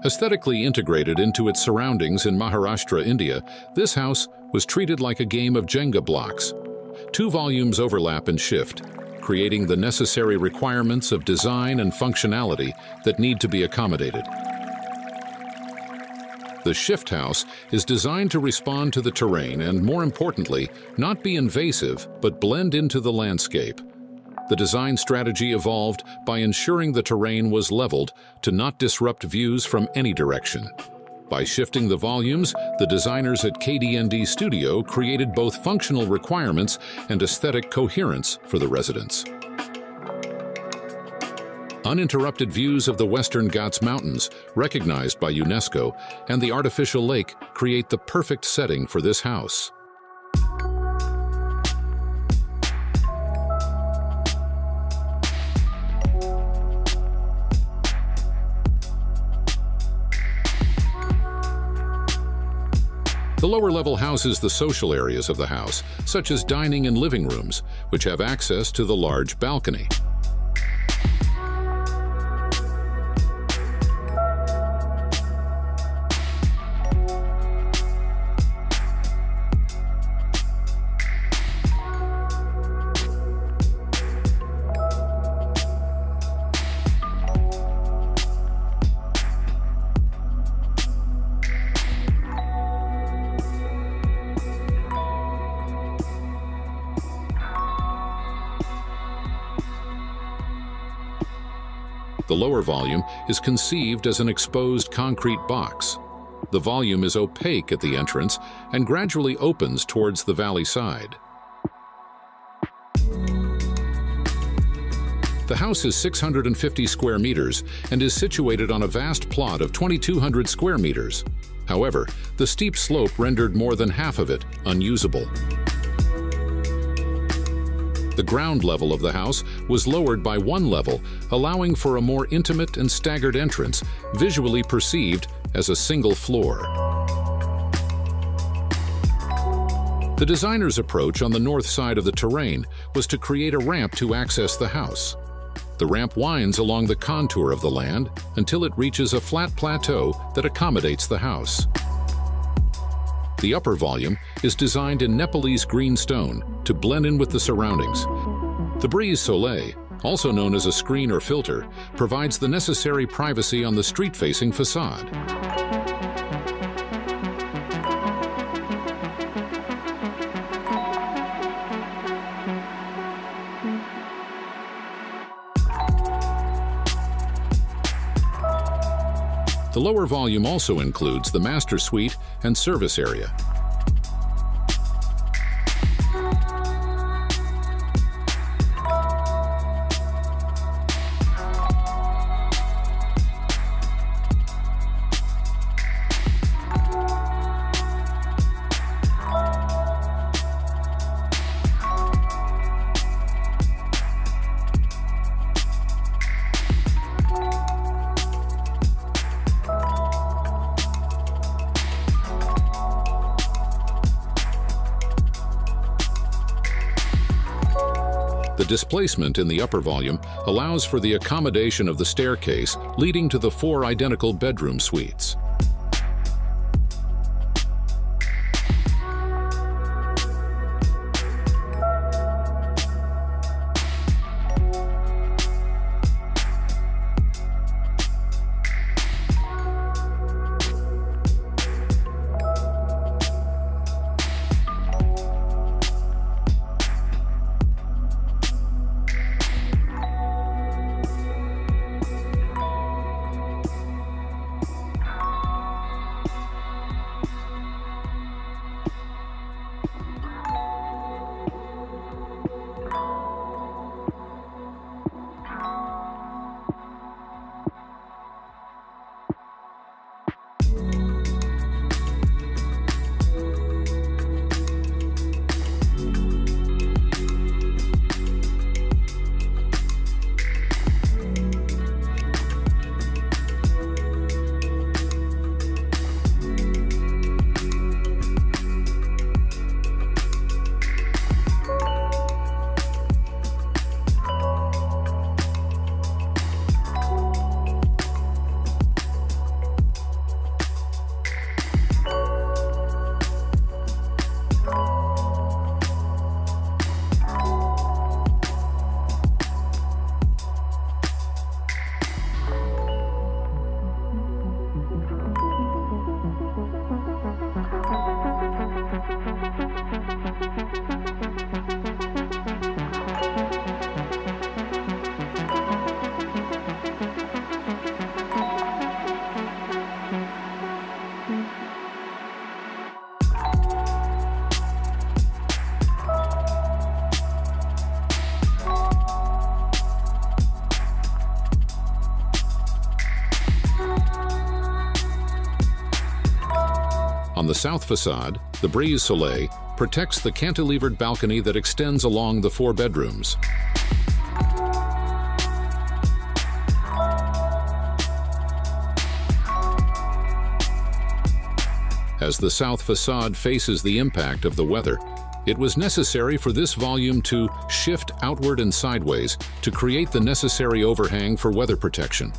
Aesthetically integrated into its surroundings in Maharashtra, India, this house was treated like a game of Jenga blocks. Two volumes overlap and shift, creating the necessary requirements of design and functionality that need to be accommodated. The shift house is designed to respond to the terrain and, more importantly, not be invasive but blend into the landscape. The design strategy evolved by ensuring the terrain was leveled to not disrupt views from any direction. By shifting the volumes, the designers at KDND Studio created both functional requirements and aesthetic coherence for the residents. Uninterrupted views of the Western Ghats mountains, recognized by UNESCO, and the artificial lake create the perfect setting for this house. The lower-level houses the social areas of the house, such as dining and living rooms, which have access to the large balcony. The lower volume is conceived as an exposed concrete box. The volume is opaque at the entrance and gradually opens towards the valley side. The house is 650 square meters and is situated on a vast plot of 2,200 square meters. However, the steep slope rendered more than half of it unusable. The ground level of the house was lowered by one level, allowing for a more intimate and staggered entrance, visually perceived as a single floor. The designer's approach on the north side of the terrain was to create a ramp to access the house. The ramp winds along the contour of the land until it reaches a flat plateau that accommodates the house. The upper volume is designed in Nepalese green stone to blend in with the surroundings. The brise soleil, also known as a screen or filter, provides the necessary privacy on the street-facing facade. The lower volume also includes the master suite and service area. The displacement in the upper volume allows for the accommodation of the staircase leading to the 4 identical bedroom suites. On the south facade, the brise soleil protects the cantilevered balcony that extends along the 4 bedrooms. As the south facade faces the impact of the weather, it was necessary for this volume to shift outward and sideways to create the necessary overhang for weather protection.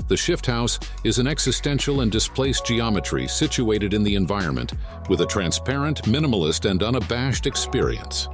The shift house is an existential and displaced geometry situated in the environment with a transparent, minimalist, and unabashed experience.